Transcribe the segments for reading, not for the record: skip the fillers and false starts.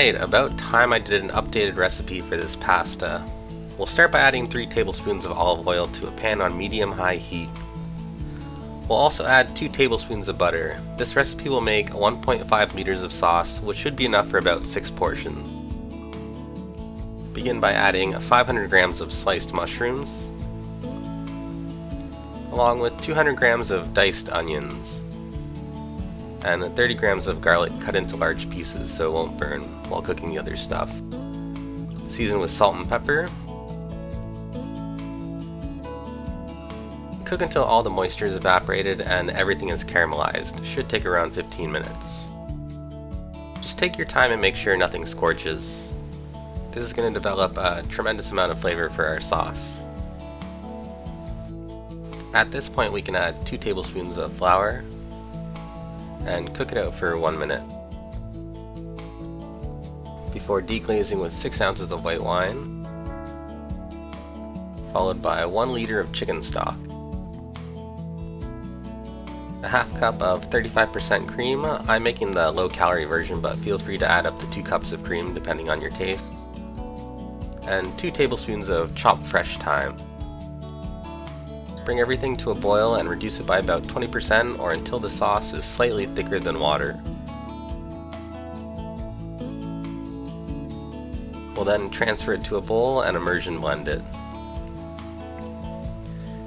Alright, about time I did an updated recipe for this pasta. We'll start by adding 3 tablespoons of olive oil to a pan on medium-high heat. We'll also add 2 tablespoons of butter. This recipe will make 1.5 liters of sauce, which should be enough for about 6 portions. Begin by adding 500 grams of sliced mushrooms, along with 200 grams of diced onions, and 30 grams of garlic cut into large pieces so it won't burn while cooking the other stuff. Season with salt and pepper. Cook until all the moisture is evaporated and everything is caramelized. It should take around 15 minutes. Just take your time and make sure nothing scorches. This is going to develop a tremendous amount of flavor for our sauce. At this point we can add 2 tablespoons of flour and cook it out for 1 minute before deglazing with 6 ounces of white wine, followed by 1 liter of chicken stock, a half cup of 35% cream. I'm making the low-calorie version, but feel free to add up to 2 cups of cream depending on your taste, and 2 tablespoons of chopped fresh thyme. Bring everything to a boil and reduce it by about 20% or until the sauce is slightly thicker than water. We'll then transfer it to a bowl and immersion blend it.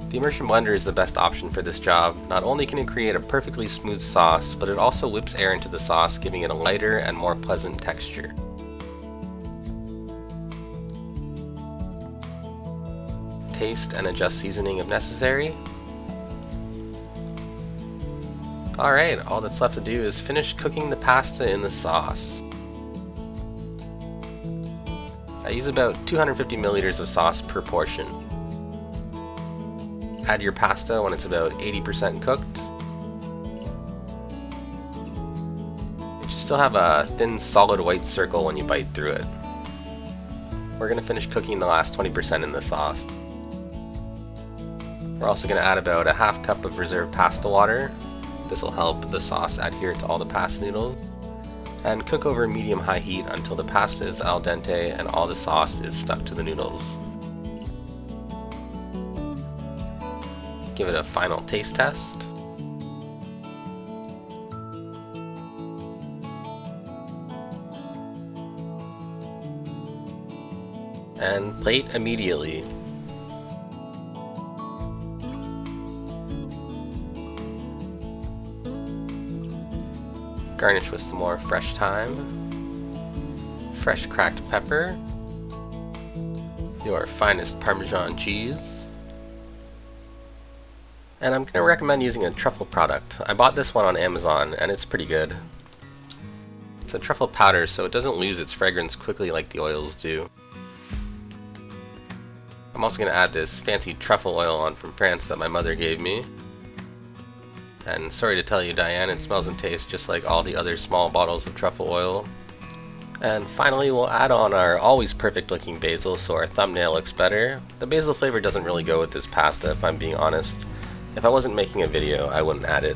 The immersion blender is the best option for this job. Not only can it create a perfectly smooth sauce, but it also whips air into the sauce, giving it a lighter and more pleasant texture. Taste and adjust seasoning if necessary. Alright, all that's left to do is finish cooking the pasta in the sauce. I use about 250 milliliters of sauce per portion. Add your pasta when it's about 80% cooked. It should still have a thin solid white circle when you bite through it. We're going to finish cooking the last 20% in the sauce. We're also going to add about a half cup of reserved pasta water. This will help the sauce adhere to all the pasta noodles. And cook over medium-high heat until the pasta is al dente and all the sauce is stuck to the noodles. Give it a final taste test. And plate immediately. Garnish with some more fresh thyme, fresh cracked pepper, your finest Parmesan cheese, and I'm going to recommend using a Truffle product. I bought this one on Amazon and it's pretty good. It's a truffle powder, so it doesn't lose its fragrance quickly like the oils do. I'm also going to add this fancy truffle oil on from France that my mother gave me. And sorry to tell you, Diane, it smells and tastes just like all the other small bottles of truffle oil. And finally, we'll add on our always perfect looking basil so our thumbnail looks better. The basil flavor doesn't really go with this pasta, if I'm being honest. If I wasn't making a video, I wouldn't add it.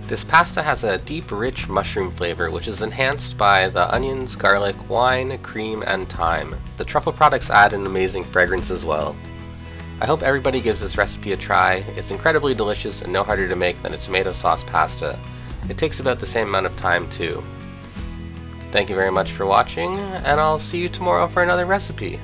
This pasta has a deep, rich mushroom flavor which is enhanced by the onions, garlic, wine, cream, and thyme. The truffle products add an amazing fragrance as well. I hope everybody gives this recipe a try. It's incredibly delicious and no harder to make than a tomato sauce pasta. It takes about the same amount of time too. Thank you very much for watching, and I'll see you tomorrow for another recipe.